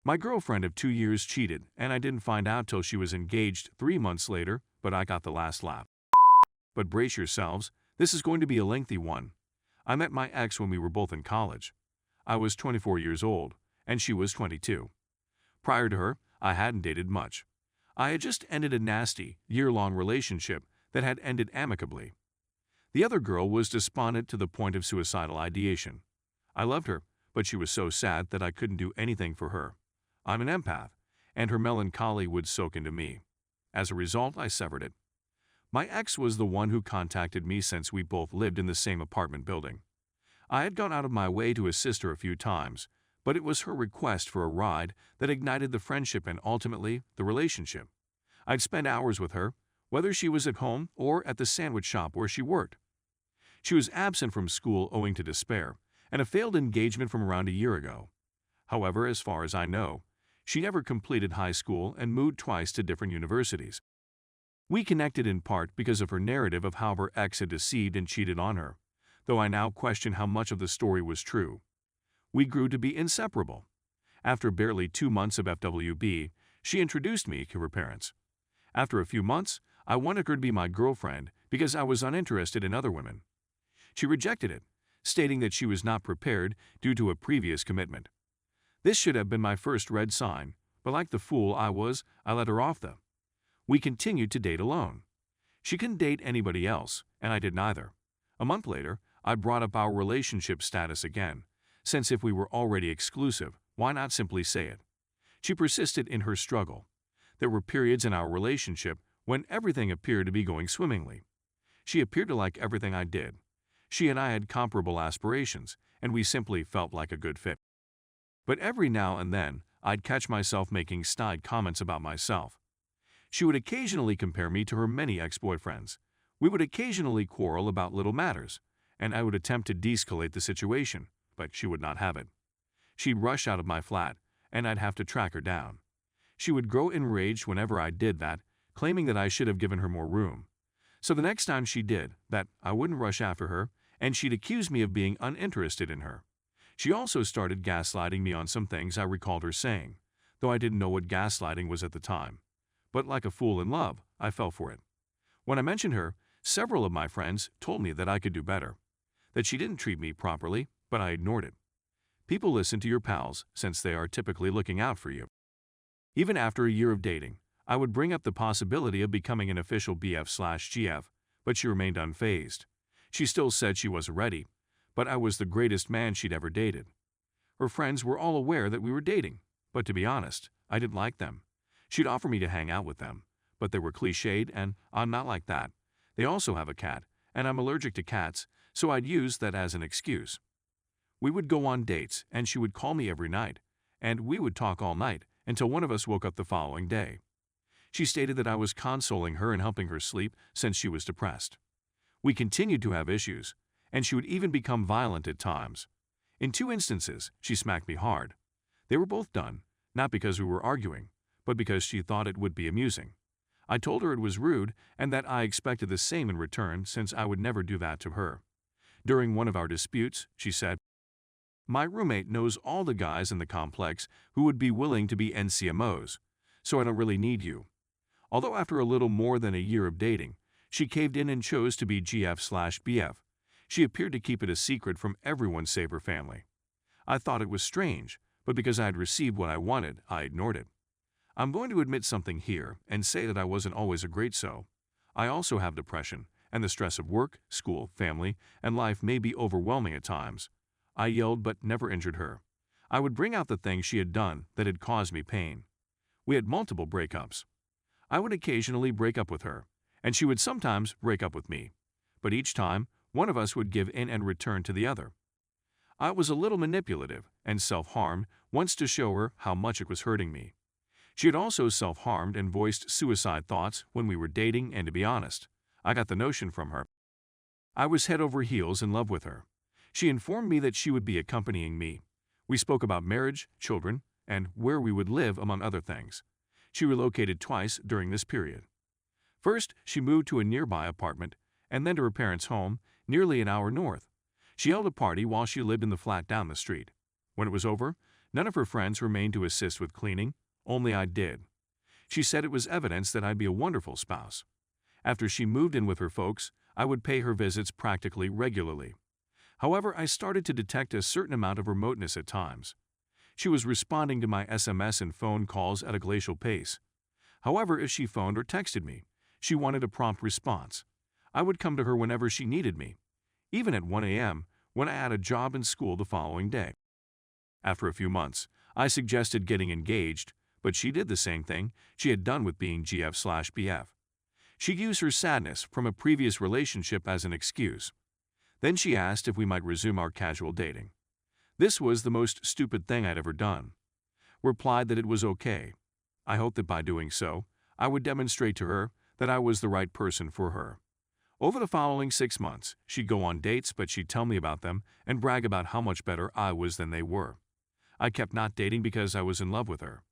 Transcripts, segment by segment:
My girlfriend of 2 years cheated, and I didn't find out till she was engaged 3 months later, but I got the last laugh. But brace yourselves, this is going to be a lengthy one. I met my ex when we were both in college. I was 24 years old, and she was 22. Prior to her, I hadn't dated much. I had just ended a nasty, year-long relationship that had ended amicably. The other girl was despondent to the point of suicidal ideation. I loved her, but she was so sad that I couldn't do anything for her. I'm an empath, and her melancholy would soak into me. As a result, I severed it. My ex was the one who contacted me since we both lived in the same apartment building. I had gone out of my way to assist her a few times, but it was her request for a ride that ignited the friendship and ultimately the relationship. I'd spend hours with her, whether she was at home or at the sandwich shop where she worked. She was absent from school owing to despair and a failed engagement from around a year ago. However, as far as I know, she never completed high school and moved twice to different universities. We connected in part because of her narrative of how her ex had deceived and cheated on her, though I now question how much of the story was true. We grew to be inseparable. After barely 2 months of FWB, she introduced me to her parents. After a few months, I wanted her to be my girlfriend because I was uninterested in other women. She rejected it, stating that she was not prepared due to a previous commitment. This should have been my first red sign, but like the fool I was, I let her off though. We continued to date alone. She couldn't date anybody else, and I did neither. A month later, I brought up our relationship status again, since if we were already exclusive, why not simply say it? She persisted in her struggle. There were periods in our relationship when everything appeared to be going swimmingly. She appeared to like everything I did. She and I had comparable aspirations, and we simply felt like a good fit. But every now and then, I'd catch myself making snide comments about myself. She would occasionally compare me to her many ex-boyfriends. We would occasionally quarrel about little matters, and I would attempt to de-escalate the situation, but she would not have it. She'd rush out of my flat, and I'd have to track her down. She would grow enraged whenever I did that, claiming that I should have given her more room. So the next time she did that, I wouldn't rush after her, and she'd accuse me of being uninterested in her. She also started gaslighting me on some things I recalled her saying, though I didn't know what gaslighting was at the time. But like a fool in love, I fell for it. When I mentioned her, several of my friends told me that I could do better, that she didn't treat me properly, but I ignored it. People listen to your pals since they are typically looking out for you. Even after a year of dating, I would bring up the possibility of becoming an official BF/GF, but she remained unfazed. She still said she wasn't ready, but I was the greatest man she'd ever dated. Her friends were all aware that we were dating, but to be honest, I didn't like them. She'd offer me to hang out with them, but they were cliched and I'm not like that. They also have a cat, and I'm allergic to cats, so I'd use that as an excuse. We would go on dates, and she would call me every night, and we would talk all night until one of us woke up the following day. She stated that I was consoling her and helping her sleep since she was depressed. We continued to have issues, and she would even become violent at times. In 2 instances, she smacked me hard. They were both done, not because we were arguing, but because she thought it would be amusing. I told her it was rude and that I expected the same in return since I would never do that to her. During one of our disputes, she said, "My roommate knows all the guys in the complex who would be willing to be NCMOs, so I don't really need you." Although after a little more than a year of dating, she caved in and chose to be GF/BF. She appeared to keep it a secret from everyone save her family. I thought it was strange, but because I had received what I wanted, I ignored it. I'm going to admit something here and say that I wasn't always a great so. I also have depression, and the stress of work, school, family, and life may be overwhelming at times. I yelled but never injured her. I would bring out the things she had done that had caused me pain. We had multiple breakups. I would occasionally break up with her, and she would sometimes break up with me. But each time, one of us would give in and return to the other. I was a little manipulative and self-harmed once to show her how much it was hurting me. She had also self-harmed and voiced suicide thoughts when we were dating, and to be honest, I got the notion from her. I was head over heels in love with her. She informed me that she would be accompanying me. We spoke about marriage, children, and where we would live, among other things. She relocated twice during this period. First, she moved to a nearby apartment, and then to her parents' home, nearly an hour north. She held a party while she lived in the flat down the street. When it was over, None of her friends remained to assist with cleaning, only I did. She said it was evidence that I'd be a wonderful spouse. After she moved in with her folks, I would pay her visits practically regularly. However, I started to detect a certain amount of remoteness at times. She was responding to my SMS and phone calls at a glacial pace. However, if she phoned or texted me, she wanted a prompt response. I would come to her whenever she needed me, even at 1 a.m. when I had a job and school the following day. After a few months, I suggested getting engaged, but she did the same thing she had done with being GF/BF. She'd use her sadness from a previous relationship as an excuse. Then she asked if we might resume our casual dating. This was the most stupid thing I'd ever done. Replied that it was okay. I hoped that by doing so, I would demonstrate to her that I was the right person for her. Over the following 6 months, she'd go on dates, but she'd tell me about them and brag about how much better I was than they were. I kept not dating because I was in love with her.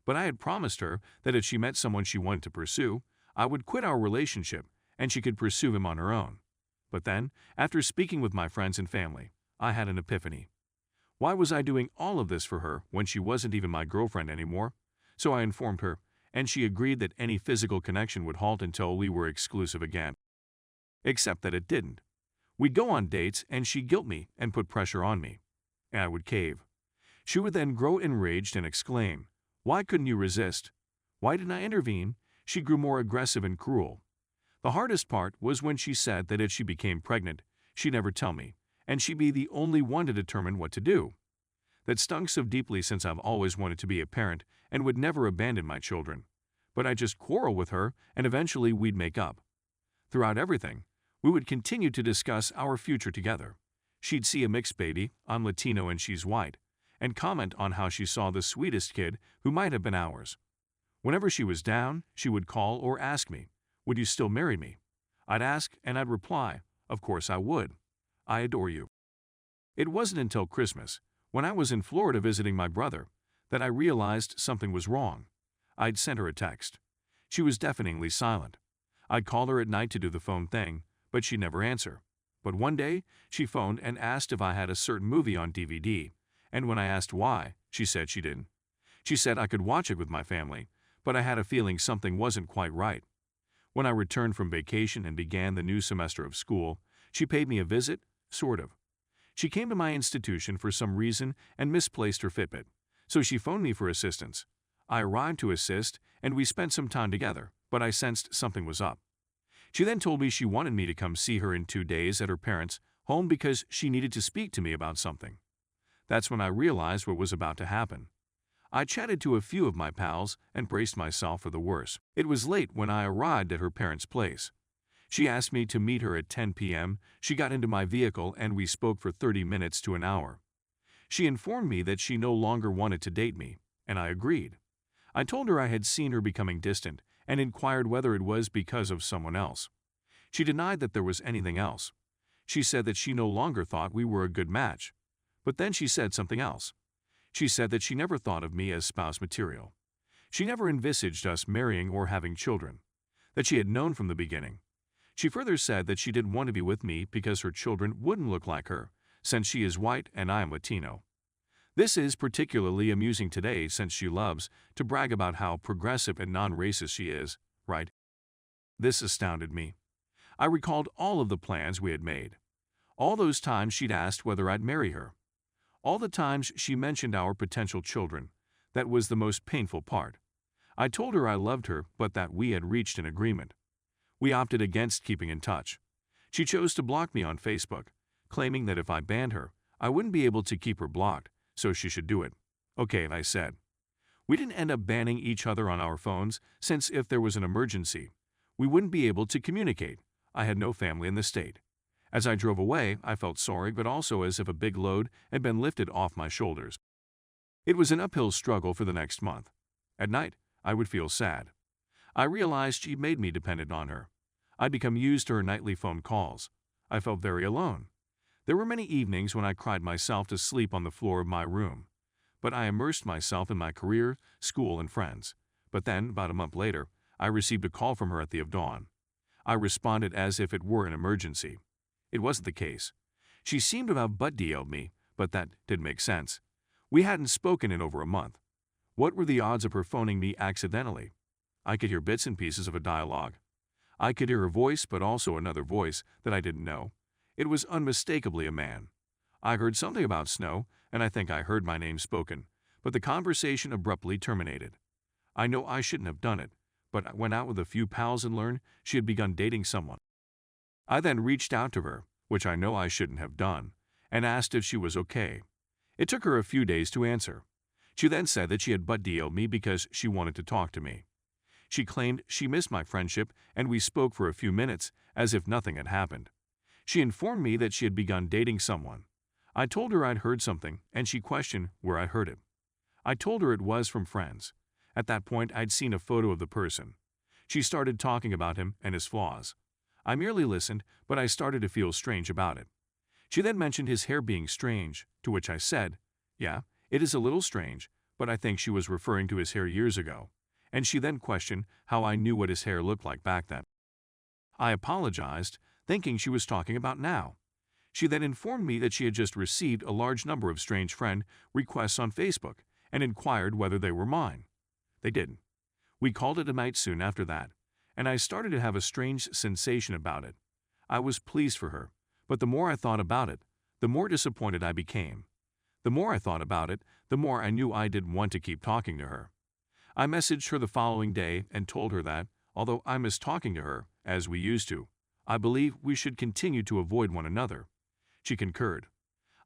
But I had promised her that if she met someone she wanted to pursue, I would quit our relationship and she could pursue him on her own. But then, after speaking with my friends and family, I had an epiphany. Why was I doing all of this for her when she wasn't even my girlfriend anymore? So I informed her, and she agreed that any physical connection would halt until we were exclusive again. Except that it didn't. We'd go on dates and she'd guilt me and put pressure on me. And I would cave. She would then grow enraged and exclaim, "Why couldn't you resist? Why didn't I intervene?" She grew more aggressive and cruel. The hardest part was when she said that if she became pregnant, she'd never tell me, and she'd be the only one to determine what to do. That stung so deeply since I've always wanted to be a parent and would never abandon my children. But I'd just quarrel with her and eventually we'd make up. Throughout everything, we would continue to discuss our future together. She'd see a mixed baby, I'm Latino and she's white, and comment on how she saw the sweetest kid who might have been ours. Whenever she was down, she would call or ask me, "Would you still marry me?" I'd ask and I'd reply, "Of course I would. I adore you." It wasn't until Christmas, when I was in Florida visiting my brother, that I realized something was wrong. I'd sent her a text. She was deafeningly silent. I'd call her at night to do the phone thing, but she'd never answer. But one day, she phoned and asked if I had a certain movie on DVD, and when I asked why, she said she didn't. She said I could watch it with my family, but I had a feeling something wasn't quite right. When I returned from vacation and began the new semester of school, she paid me a visit, sort of. She came to my institution for some reason and misplaced her Fitbit, so she phoned me for assistance. I arrived to assist, and we spent some time together, but I sensed something was up. She then told me she wanted me to come see her in 2 days at her parents' home because she needed to speak to me about something. That's when I realized what was about to happen. I chatted to a few of my pals and braced myself for the worst. It was late when I arrived at her parents' place. She asked me to meet her at 10 p.m. She got into my vehicle and we spoke for 30 minutes to an hour. She informed me that she no longer wanted to date me, and I agreed. I told her I had seen her becoming distant and inquired whether it was because of someone else. She denied that there was anything else. She said that she no longer thought we were a good match. But then she said something else. She said that she never thought of me as spouse material. She never envisaged us marrying or having children. That she had known from the beginning. She further said that she didn't want to be with me because her children wouldn't look like her, since she is white and I am Latino. This is particularly amusing today since she loves to brag about how progressive and non-racist she is, right? This astounded me. I recalled all of the plans we had made. All those times she'd asked whether I'd marry her. All the times she mentioned our potential children. That was the most painful part. I told her I loved her, but that we had reached an agreement. We opted against keeping in touch. She chose to block me on Facebook, claiming that if I banned her, I wouldn't be able to keep her blocked, so she should do it. Okay, I said. We didn't end up banning each other on our phones, since if there was an emergency, we wouldn't be able to communicate. I had no family in the state. As I drove away, I felt sorry, but also as if a big load had been lifted off my shoulders. It was an uphill struggle for the next month. At night, I would feel sad. I realized she made me dependent on her. I'd become used to her nightly phone calls. I felt very alone. There were many evenings when I cried myself to sleep on the floor of my room. But I immersed myself in my career, school, and friends. But then, about a month later, I received a call from her at the of dawn. I responded as if it were an emergency. It wasn't the case. She seemed to have butt-DL'd me, but that didn't make sense. We hadn't spoken in over a month. What were the odds of her phoning me accidentally? I could hear bits and pieces of a dialogue. I could hear her voice, but also another voice that I didn't know. It was unmistakably a man. I heard something about snow, and I think I heard my name spoken, but the conversation abruptly terminated. I know I shouldn't have done it, but I went out with a few pals and learned she had begun dating someone. I then reached out to her, which I know I shouldn't have done, and asked if she was okay. It took her a few days to answer. She then said that she had butt DL'd me because she wanted to talk to me. She claimed she missed my friendship, and we spoke for a few minutes as if nothing had happened. She informed me that she had begun dating someone. I told her I'd heard something, and she questioned where I heard it. I told her it was from friends. At that point, I'd seen a photo of the person. She started talking about him and his flaws. I merely listened, but I started to feel strange about it. She then mentioned his hair being strange, to which I said, "Yeah, it is a little strange, but I think she was referring to his hair years ago." And she then questioned how I knew what his hair looked like back then. I apologized, thinking she was talking about now. She then informed me that she had just received a large number of strange friend requests on Facebook and inquired whether they were mine. They didn't. We called it a night soon after that, and I started to have a strange sensation about it. I was pleased for her, but the more I thought about it, the more disappointed I became. The more I thought about it, the more I knew I didn't want to keep talking to her. I messaged her the following day and told her that, although I miss talking to her, as we used to, I believe we should continue to avoid one another. She concurred.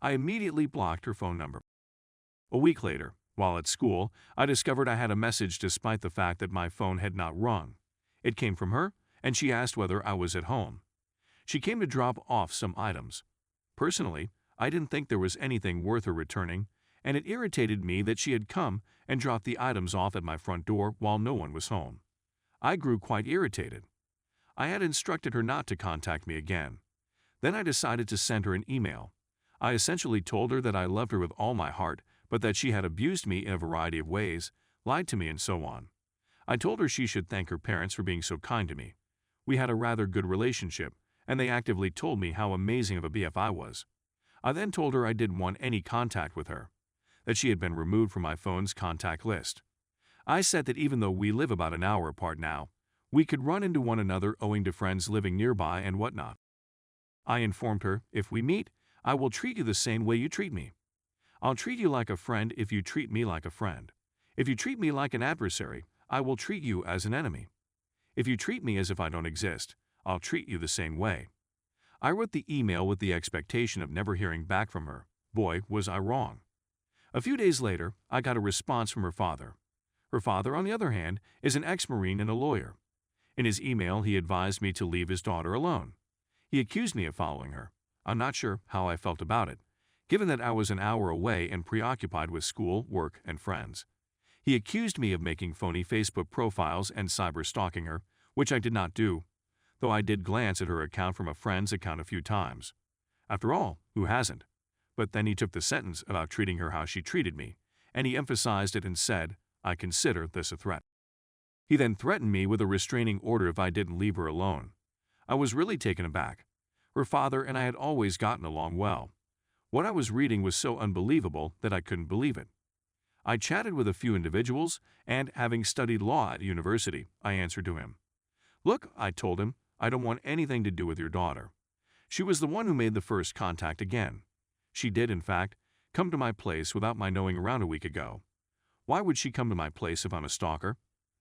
I immediately blocked her phone number. A week later, while at school, I discovered I had a message despite the fact that my phone had not rung. It came from her, and she asked whether I was at home. She came to drop off some items. Personally, I didn't think there was anything worth her returning, and it irritated me that she had come and dropped the items off at my front door while no one was home. I grew quite irritated. I had instructed her not to contact me again. Then I decided to send her an email. I essentially told her that I loved her with all my heart, but that she had abused me in a variety of ways, lied to me, and so on. I told her she should thank her parents for being so kind to me. We had a rather good relationship, and they actively told me how amazing of a BF I was. I then told her I didn't want any contact with her, that she had been removed from my phone's contact list. I said that even though we live about an hour apart now, we could run into one another owing to friends living nearby and whatnot. I informed her, if we meet, I will treat you the same way you treat me. I'll treat you like a friend if you treat me like a friend. If you treat me like an adversary, I will treat you as an enemy. If you treat me as if I don't exist, I'll treat you the same way. I wrote the email with the expectation of never hearing back from her. Boy, was I wrong. A few days later, I got a response from her father. Her father, on the other hand, is an ex-Marine and a lawyer. In his email, he advised me to leave his daughter alone. He accused me of following her. I'm not sure how I felt about it, given that I was an hour away and preoccupied with school, work, and friends. He accused me of making phony Facebook profiles and cyber-stalking her, which I did not do, though I did glance at her account from a friend's account a few times. After all, who hasn't? But then he took the sentence about treating her how she treated me, and he emphasized it and said, I consider this a threat. He then threatened me with a restraining order if I didn't leave her alone. I was really taken aback. Her father and I had always gotten along well. What I was reading was so unbelievable that I couldn't believe it. I chatted with a few individuals, and having studied law at university, I answered to him. Look, I told him, I don't want anything to do with your daughter. She was the one who made the first contact again. She did, in fact, come to my place without my knowing around a week ago. Why would she come to my place if I'm a stalker?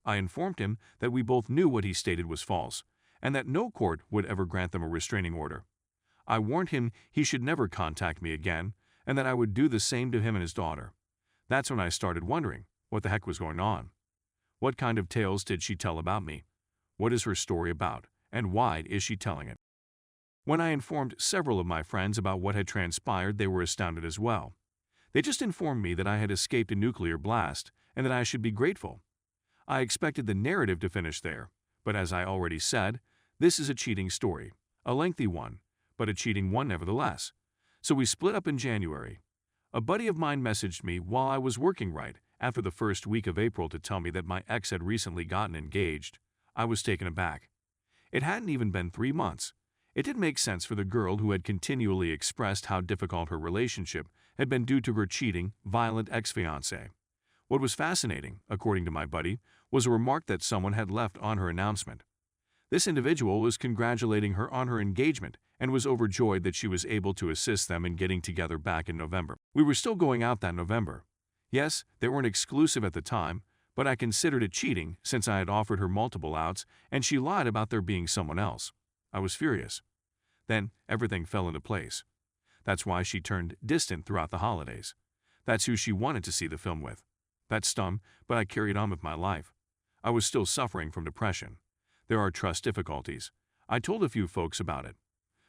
I informed him that we both knew what he stated was false, and that no court would ever grant them a restraining order. I warned him he should never contact me again, and that I would do the same to him and his daughter. That's when I started wondering what the heck was going on. What kind of tales did she tell about me? What is her story about, and why is she telling it? When I informed several of my friends about what had transpired, they were astounded as well. They just informed me that I had escaped a nuclear blast and that I should be grateful. I expected the narrative to finish there, but as I already said, this is a cheating story, a lengthy one, but a cheating one nevertheless. So we split up in January. A buddy of mine messaged me while I was working right after the first week of April to tell me that my ex had recently gotten engaged. I was taken aback. It hadn't even been 3 months. It did make sense for the girl who had continually expressed how difficult her relationship had been due to her cheating, violent ex-fiancé. What was fascinating, according to my buddy, was a remark that someone had left on her announcement. This individual was congratulating her on her engagement and was overjoyed that she was able to assist them in getting together back in November. We were still going out that November. Yes, they weren't exclusive at the time, but I considered it cheating since I had offered her multiple outs and she lied about there being someone else. I was furious. Then everything fell into place. That's why she turned distant throughout the holidays. That's who she wanted to see the film with. That stung, but I carried on with my life. I was still suffering from depression. There are trust difficulties. I told a few folks about it.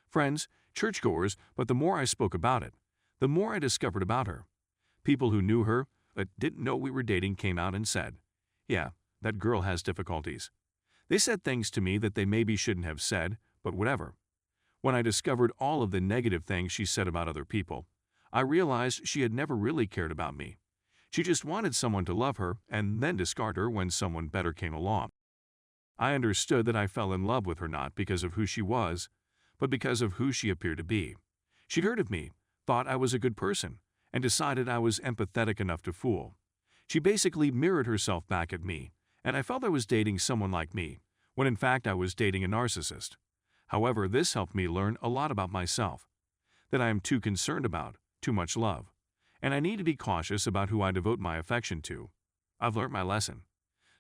Friends, churchgoers, but the more I spoke about it, the more I discovered about her. People who knew her but didn't know we were dating came out and said, "Yeah, that girl has difficulties." They said things to me that they maybe shouldn't have said, but whatever. When I discovered all of the negative things she said about other people, I realized she had never really cared about me. She just wanted someone to love her and then discard her when someone better came along. I understood that I fell in love with her not because of who she was, but because of who she appeared to be. She'd heard of me, thought I was a good person, and decided I was empathetic enough to fool. She basically mirrored herself back at me, and I felt I was dating someone like me, when in fact I was dating a narcissist. However, this helped me learn a lot about myself, that I am too concerned about, too much love, and I need to be cautious about who I devote my affection to. I've learned my lesson.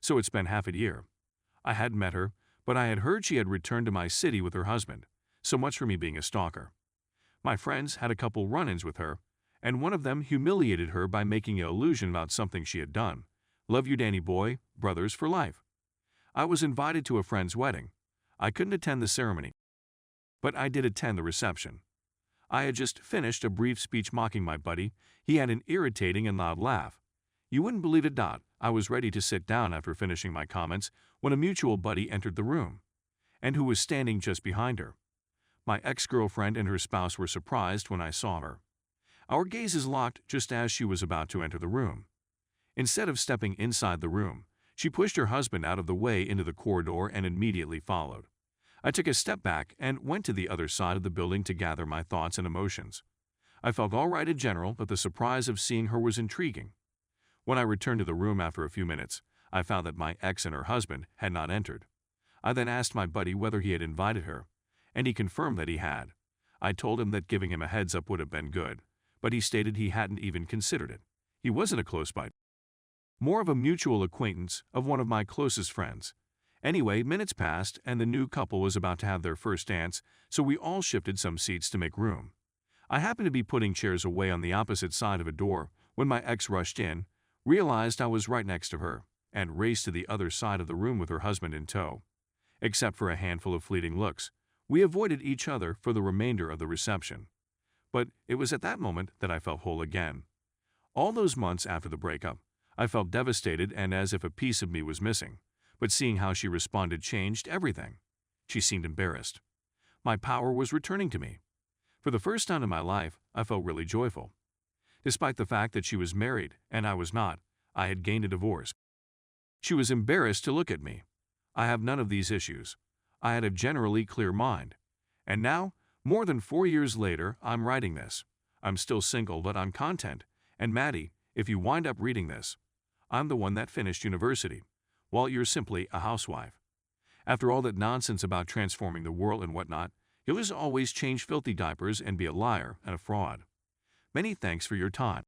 So it's been half a year. I hadn't met her, but I had heard she had returned to my city with her husband, so much for me being a stalker. My friends had a couple run-ins with her, and one of them humiliated her by making an illusion about something she had done. Love you, Danny boy, brothers for life. I was invited to a friend's wedding. I couldn't attend the ceremony, but I did attend the reception. I had just finished a brief speech mocking my buddy. He had an irritating and loud laugh. You wouldn't believe it, I was ready to sit down after finishing my comments when a mutual buddy entered the room, and who was standing just behind her. My ex-girlfriend and her spouse were surprised when I saw her. Our gazes locked just as she was about to enter the room. Instead of stepping inside the room, she pushed her husband out of the way into the corridor and immediately followed. I took a step back and went to the other side of the building to gather my thoughts and emotions. I felt all right in general, but the surprise of seeing her was intriguing. When I returned to the room after a few minutes, I found that my ex and her husband had not entered. I then asked my buddy whether he had invited her, and he confirmed that he had. I told him that giving him a heads up would have been good, but he stated he hadn't even considered it. He wasn't a close buddy, more of a mutual acquaintance of one of my closest friends. Anyway, minutes passed and the new couple was about to have their first dance, so we all shifted some seats to make room. I happened to be putting chairs away on the opposite side of a door when my ex rushed in, realized I was right next to her, and raced to the other side of the room with her husband in tow. Except for a handful of fleeting looks, we avoided each other for the remainder of the reception. But it was at that moment that I felt whole again. All those months after the breakup, I felt devastated and as if a piece of me was missing. But seeing how she responded changed everything. She seemed embarrassed. My power was returning to me. For the first time in my life, I felt really joyful. Despite the fact that she was married and I was not, I had gained a divorce. She was embarrassed to look at me. I have none of these issues. I had a generally clear mind. And now, more than 4 years later, I'm writing this. I'm still single, but I'm content. And Maddie, if you wind up reading this, I'm the one that finished university, while you're simply a housewife. After all that nonsense about transforming the world and whatnot, you'll just always change filthy diapers and be a liar and a fraud. Many thanks for your time.